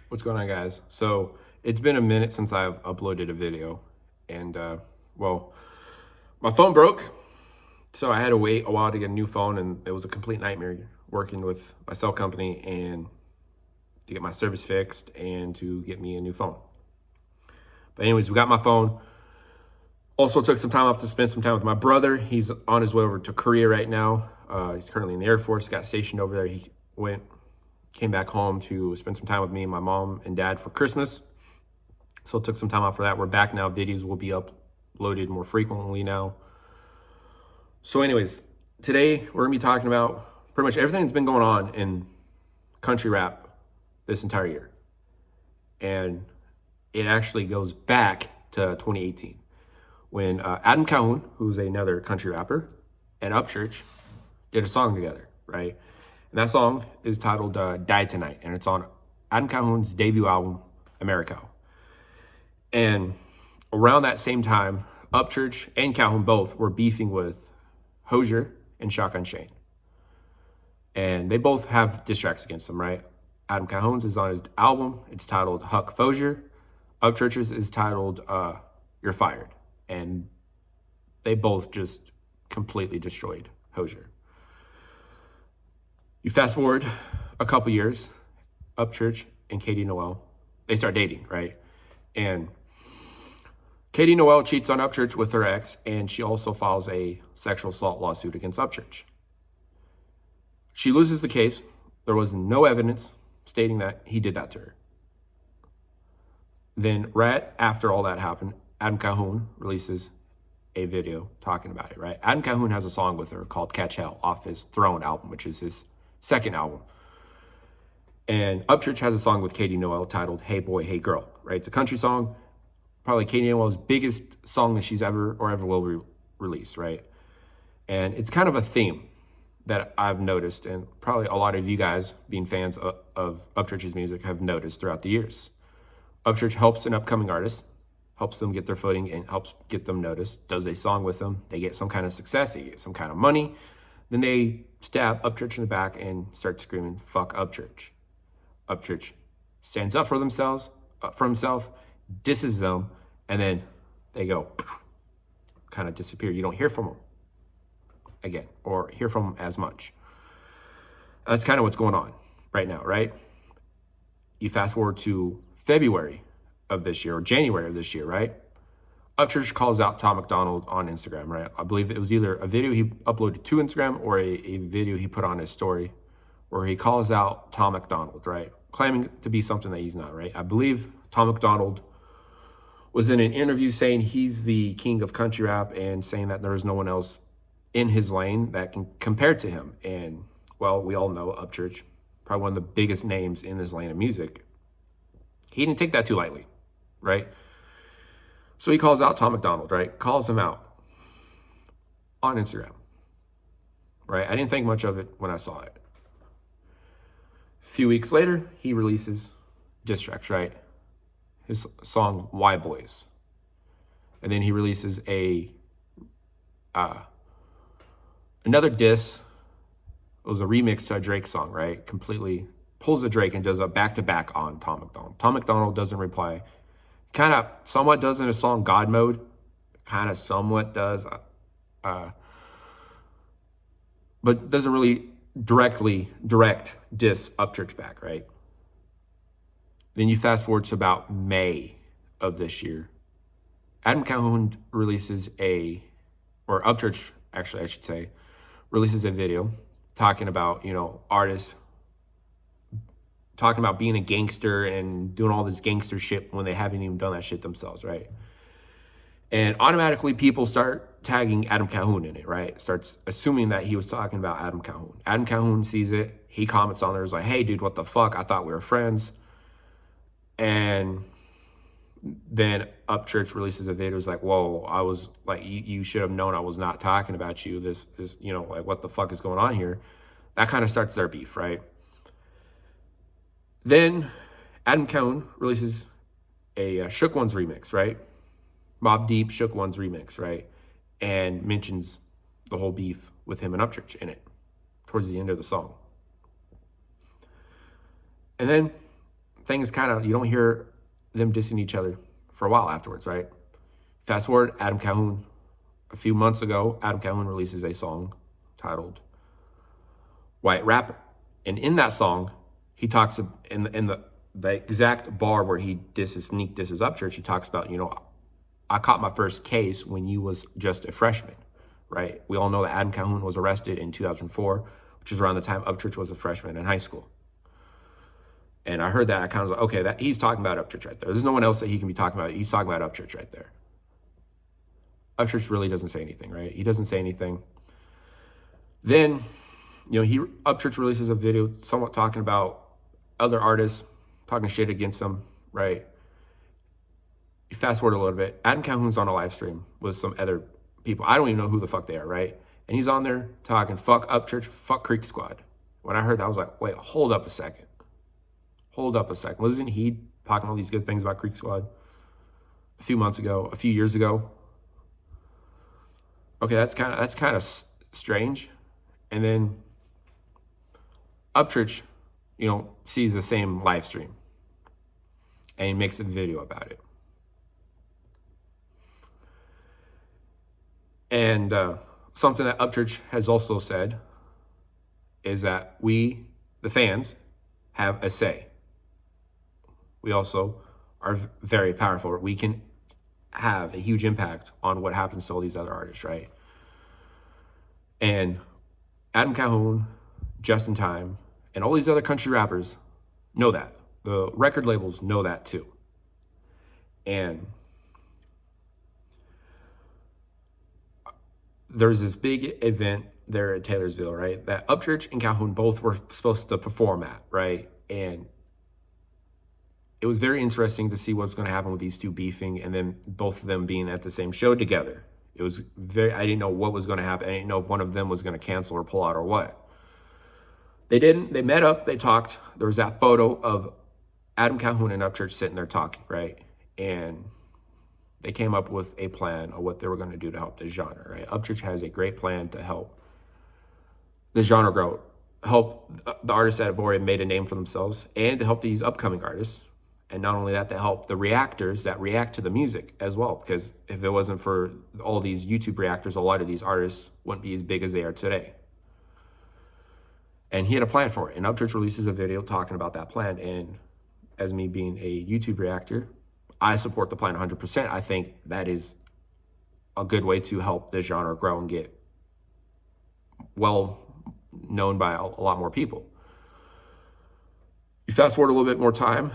What's going on, guys? So it's been a minute since I've uploaded a video, and well, my phone broke, so I had to wait a while to get a new phone, and it was a complete nightmare working with my cell company and to get my service fixed and to get me a new phone. But anyways, we got my phone. Also took some time off to spend some time with my brother. He's on his way over to Korea right now. He's currently in the Air Force. Got stationed over there. He came back home to spend some time with me and my mom and dad for Christmas. So took some time off for that. We're back now. Videos will be uploaded more frequently now. So anyways, today we're gonna be talking about pretty much everything that's been going on in country rap this entire year. And it actually goes back to 2018 when Adam Calhoun, who's another country rapper, and Upchurch did a song together, right? And that song is titled Die Tonight, and it's on Adam Calhoun's debut album, America. And around that same time, Upchurch and Calhoun both were beefing with Hozier and Shotgun Shane. And they both have diss tracks against them, right? Adam Calhoun's is on his album. It's titled Huck Fozier. Upchurch's is titled You're Fired. And they both just completely destroyed Hozier. You fast forward a couple years, Upchurch and Katie Noel, they start dating, right? And Katie Noel cheats on Upchurch with her ex, and she also files a sexual assault lawsuit against Upchurch. She loses the case. There was no evidence stating that he did that to her. Then right after all that happened, Adam Calhoun releases a video talking about it, right? Adam Calhoun has a song with her called Catch Hell off his Throne album, which is his second album. And Upchurch has a song with Katie Noel titled Hey Boy, Hey Girl, right? It's a country song, probably Katie Noel's biggest song that she's ever will release, right? And it's kind of a theme that I've noticed, and probably a lot of you guys, being fans of Upchurch's music, have noticed throughout the years. Upchurch helps an upcoming artist, helps them get their footing, and helps get them noticed, does a song with them, they get some kind of success, they get some kind of money, then they stab Upchurch in the back and start screaming, fuck Upchurch. Upchurch stands up for themselves, for himself, disses them, and then they go, kind of disappear. You don't hear from them again, or hear from them as much. That's kind of what's going on right now, right? You fast forward to February of this year, or January of this year, right? Upchurch calls out Tom MacDonald on Instagram, right? I believe it was either a video he uploaded to Instagram or a video he put on his story where he calls out Tom MacDonald, right? Claiming to be something that he's not, right? I believe Tom MacDonald was in an interview saying he's the king of country rap and saying that there is no one else in his lane that can compare to him. And, well, we all know Upchurch, probably one of the biggest names in this lane of music. He didn't take that too lightly, right? So he calls out Tom MacDonald, right? Calls him out on Instagram, right? I didn't think much of it when I saw it. A few weeks later, he releases diss tracks, right? His song Why Boys. And then he releases another diss. It was a remix to a Drake song, right? Completely pulls the Drake and does a back-to-back on Tom MacDonald. Tom MacDonald doesn't reply. Kind of somewhat does in a song God Mode. Kind of somewhat does. But doesn't really direct diss Upchurch back, right? Then you fast forward to about May of this year. Adam Calhoun releases or Upchurch, actually, I should say, releases a video talking about, artists talking about being a gangster and doing all this gangster shit when they haven't even done that shit themselves, right? And automatically people start tagging Adam Calhoun in it, right? Starts assuming that he was talking about Adam Calhoun. Adam Calhoun sees it. He comments on there. He's like, hey, dude, what the fuck? I thought we were friends. And then Upchurch releases a video. It's like, whoa, I was like, you should have known I was not talking about you. This like, what the fuck is going on here? That kind of starts their beef, right? Then Adam Calhoun releases a Shook Ones remix, right? Mobb Deep Shook Ones remix, right? And mentions the whole beef with him and Upchurch in it towards the end of the song. And then things kind of, you don't hear them dissing each other for a while afterwards, right? Fast forward, Adam Calhoun. A few months ago, Adam Calhoun releases a song titled White Rapper. And in that song, he talks in the exact bar where he sneak disses Upchurch, he talks about, I caught my first case when you was just a freshman, right? We all know that Adam Calhoun was arrested in 2004, which is around the time Upchurch was a freshman in high school. And I heard that, I kind of was like, okay, that he's talking about Upchurch right there. There's no one else that he can be talking about. He's talking about Upchurch right there. Upchurch really doesn't say anything, right? He doesn't say anything. Then, Upchurch releases a video somewhat talking about other artists, talking shit against them, right? You fast forward a little bit. Adam Calhoun's on a live stream with some other people. I don't even know who the fuck they are, right? And he's on there talking, fuck Upchurch, fuck Creek Squad. When I heard that, I was like, wait, hold up a second. Wasn't he talking all these good things about Creek Squad a few years ago? Okay, that's kind of strange. And then Upchurch, sees the same live stream and he makes a video about it. And something that Upchurch has also said is that we, the fans, have a say. We also are very powerful. We can have a huge impact on what happens to all these other artists, right? And Adam Calhoun, Just in Time, and all these other country rappers know that. The record labels know that too. And there's this big event there at Taylorsville, right? That Upchurch and Calhoun both were supposed to perform at, right? And it was very interesting to see what's going to happen with these two beefing and then both of them being at the same show together. It was I didn't know what was going to happen. I didn't know if one of them was going to cancel or pull out or what. They didn't. They met up. They talked. There was that photo of Adam Calhoun and Upchurch sitting there talking, right? And they came up with a plan of what they were going to do to help the genre, right? Upchurch has a great plan to help the genre grow, help the artists that have already made a name for themselves, and to help these upcoming artists. And not only that, to help the reactors that react to the music as well. Because if it wasn't for all these YouTube reactors, a lot of these artists wouldn't be as big as they are today. And he had a plan for it. And Upchurch releases a video talking about that plan. And as me being a YouTube reactor, I support the plan 100%. I think that is a good way to help the genre grow and get well known by a lot more people. You fast forward a little bit more time,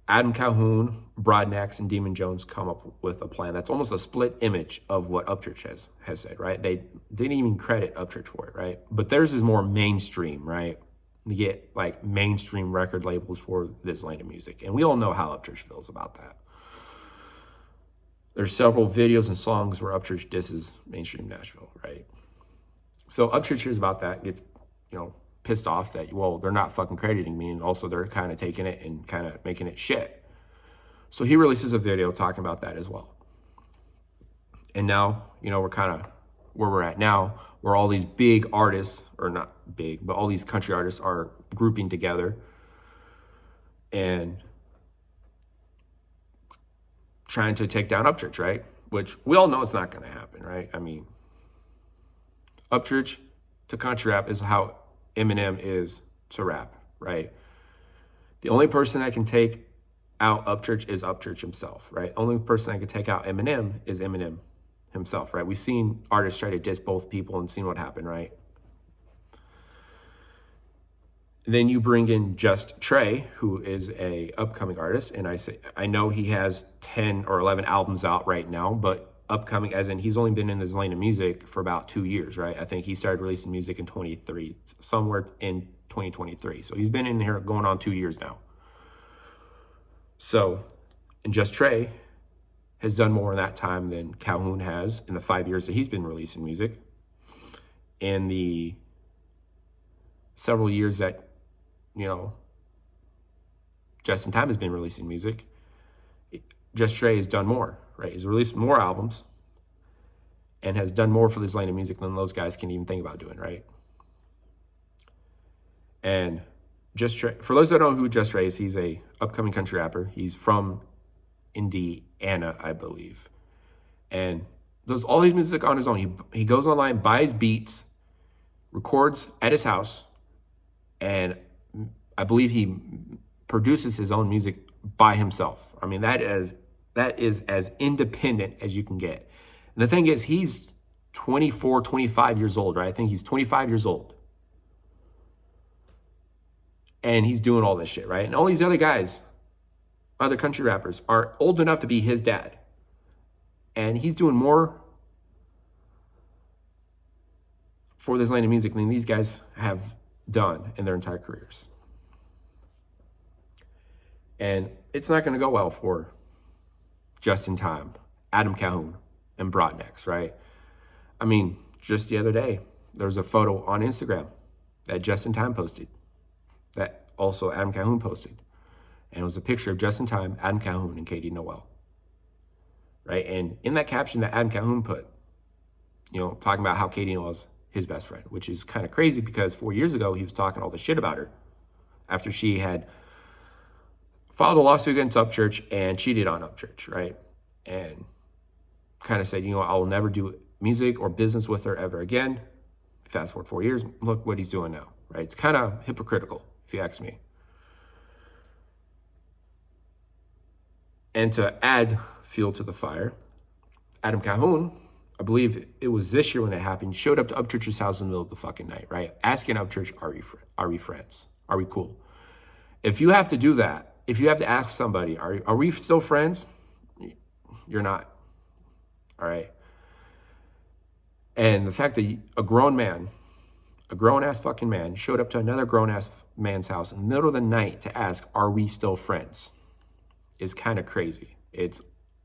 Adam Calhoun, Broadnax, and Demon Jones come up with a plan that's almost a split image of what Upchurch has said, right? They didn't even credit Upchurch for it, right? But theirs is more mainstream, right? You get like mainstream record labels for this lane of music. And we all know how Upchurch feels about that. There's several videos and songs where Upchurch disses mainstream Nashville, right? So Upchurch hears about that, gets, pissed off that, well, they're not fucking crediting me. And also they're kind of taking it and kind of making it shit. So he releases a video talking about that as well. And now, we're kind of where we're at now, where all these big artists, or not big, but all these country artists are grouping together and trying to take down Upchurch, right? Which we all know it's not going to happen, right? I mean, Upchurch to country rap is how Eminem is to rap, right? The only person that can take out Upchurch is Upchurch himself, right? Only person that can take out Eminem is Eminem himself, right? We've seen artists try to diss both people and seen what happened, right? Then you bring in Just Trey, who is a upcoming artist, and I know he has 10 or 11 albums out right now, but upcoming as in he's only been in this lane of music for about 2 years, right? I think he started releasing music in 23, somewhere in 2023. So he's been in here going on 2 years now. So, and Just Trey has done more in that time than Calhoun has in the 5 years that he's been releasing music. In the several years that, Just in Time has been releasing music, Just Trey has done more, right? He's released more albums and has done more for this lane of music than those guys can even think about doing, right? And Just Trey, for those that don't know who Just Trey is, he's a upcoming country rapper. He's from Indiana, I believe, and does all his music on his own. He goes online, buys beats, records at his house, and I believe he produces his own music by himself. I mean, that is as independent as you can get. And the thing is, he's 24, 25 years old, right? I think he's 25 years old. And he's doing all this shit, right? And all these other guys, other country rappers, are old enough to be his dad. And he's doing more for this lane of music than these guys have done in their entire careers. And it's not going to go well for Just in Time, Adam Calhoun, and Broadnex, right? I mean, just the other day, there was a photo on Instagram that Just in Time posted, that also Adam Calhoun posted. And it was a picture of Just in Time, Adam Calhoun, and Katie Noel, right? And in that caption that Adam Calhoun put, talking about how Katie Noel's his best friend, which is kind of crazy because 4 years ago, he was talking all this shit about her after she had filed a lawsuit against Upchurch and cheated on Upchurch, right? And kind of said, I will never do music or business with her ever again. Fast forward 4 years, look what he's doing now, right? It's kind of hypocritical, if you ask me. And to add fuel to the fire, Adam Calhoun, I believe it was this year when it happened, showed up to Upchurch's house in the middle of the fucking night, right? Asking Upchurch, are we friends? Are we cool? If you have to do that, if you have to ask somebody, are we still friends? You're not, all right? And the fact that a grown-ass fucking man, showed up to another grown-ass man's house in the middle of the night to ask, are we still friends, is kind of crazy. It's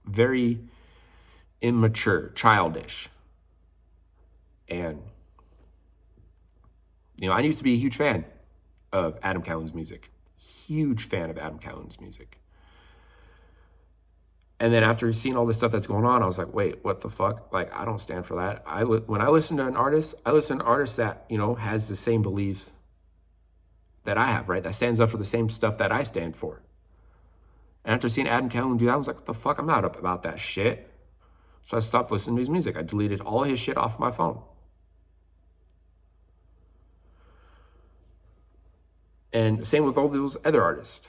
very immature, childish. And, I used to be a huge fan of Adam Calhoun's music. Huge fan of Adam Calhoun's music. And then after seeing all this stuff that's going on, I was like, wait, what the fuck? Like, I don't stand for that. When I listen to an artist, I listen to an artist that, has the same beliefs that I have, right? That stands up for the same stuff that I stand for. And after seeing Adam Calhoun do that, I was like, what the fuck? I'm not up about that shit. So I stopped listening to his music. I deleted all his shit off my phone. And same with all those other artists.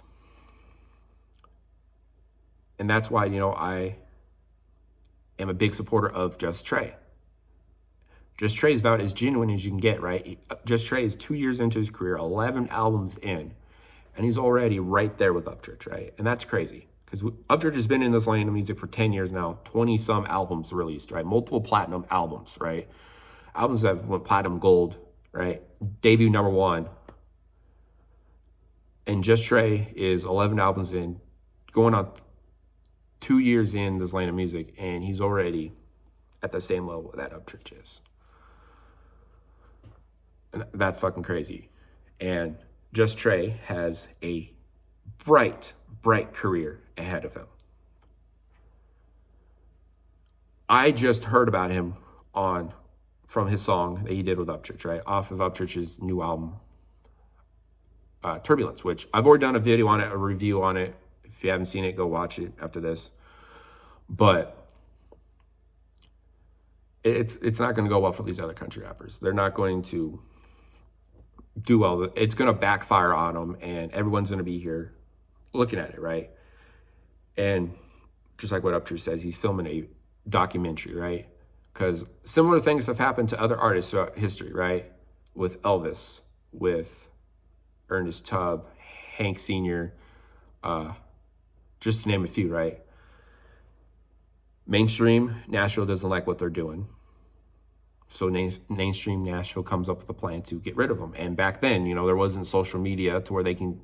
And that's why, I am a big supporter of Just Trey. Just Trey is about as genuine as you can get, right? Just Trey is 2 years into his career, 11 albums in, and he's already right there with Upchurch, right? And that's crazy because Upchurch has been in this lane of music for 10 years now, 20-some albums released, right? Multiple platinum albums, right? Albums that went platinum gold, right? Debut #1. And Just Trey is 11 albums in, going on 2 years in this lane of music, and he's already at the same level that Upchurch is. And that's fucking crazy. And Just Trey has a bright career ahead of him. I just heard about him from his song that he did with Upchurch, right? Off of Upchurch's new album, Turbulence, which I've already done a video on it, a review on it. If you haven't seen it, go watch it after this. But it's not going to go well for these other country rappers. They're not going to do well. It's going to backfire on them, and everyone's going to be here looking at it, right? And just like what Upchurch says, he's filming a documentary, right? Because similar things have happened to other artists throughout history, right? With Elvis, with Ernest Tubb, Hank Sr., just to name a few, right? Mainstream Nashville doesn't like what they're doing. So mainstream Nashville comes up with a plan to get rid of them. And back then, there wasn't social media to where they can,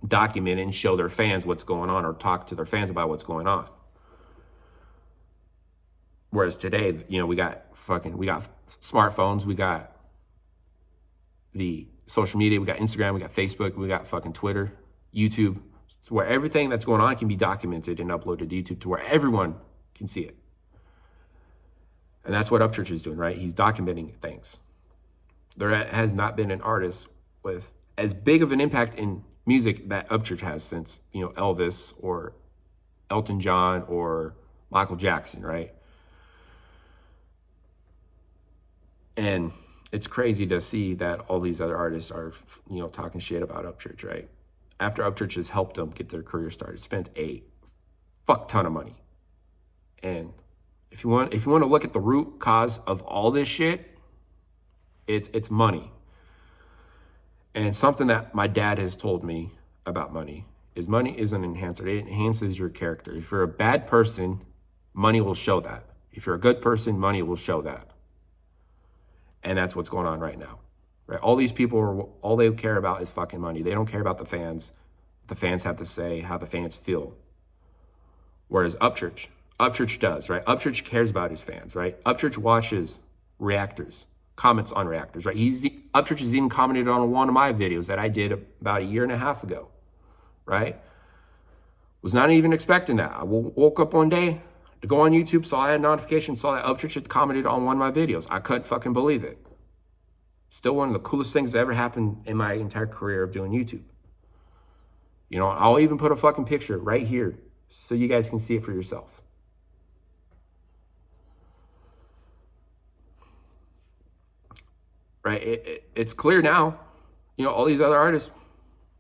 document and show their fans what's going on or talk to their fans about what's going on. Whereas today, we got smartphones, we got the social media, we got Instagram, we got Facebook, we got fucking Twitter, YouTube, where everything that's going on can be documented and uploaded to YouTube to where everyone can see it. And that's what Upchurch is doing, right? He's documenting things. There has not been an artist with as big of an impact in music that Upchurch has since, Elvis or Elton John or Michael Jackson, right? And it's crazy to see that all these other artists are, talking shit about Upchurch, right? After Upchurch has helped them get their career started, spent a fuck ton of money. And if you want to look at the root cause of all this shit, it's money. And something that my dad has told me about money is money is an enhancer. It enhances your character. If you're a bad person, money will show that. If you're a good person, money will show that. And that's what's going on right now, right? All these people, all they care about is fucking money. They don't care about the fans. The fans have to say how the fans feel. Whereas Upchurch does, right? Upchurch cares about his fans, right? Upchurch watches reactors, comments on reactors, right? Upchurch has even commented on one of my videos that I did about a year and a half ago, right? Was not even expecting that. I woke up one day to go on YouTube, saw I had a notification, saw that Upchurch had commented on one of my videos. I couldn't fucking believe it. Still one of the coolest things that ever happened in my entire career of doing YouTube. I'll even put a fucking picture right here so you guys can see it for yourself. Right? It's clear now. All these other artists,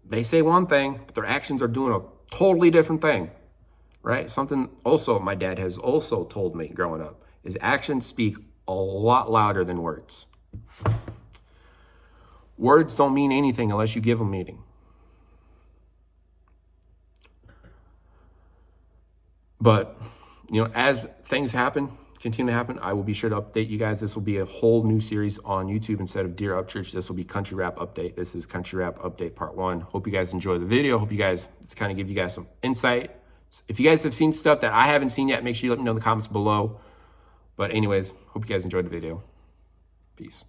they say one thing, but their actions are doing a totally different thing. Right? Something also my dad has also told me growing up is actions speak a lot louder than words. Words don't mean anything unless you give them meaning. But, as things continue to happen, I will be sure to update you guys. This will be a whole new series on YouTube instead of Dear Upchurch. This will be Country Rap Update. This is Country Rap Update Part 1. Hope you guys enjoy the video. Hope you guys, it's kind of give you guys some insight. If you guys have seen stuff that I haven't seen yet, make sure you let me know in the comments below. But anyways, hope you guys enjoyed the video. Peace.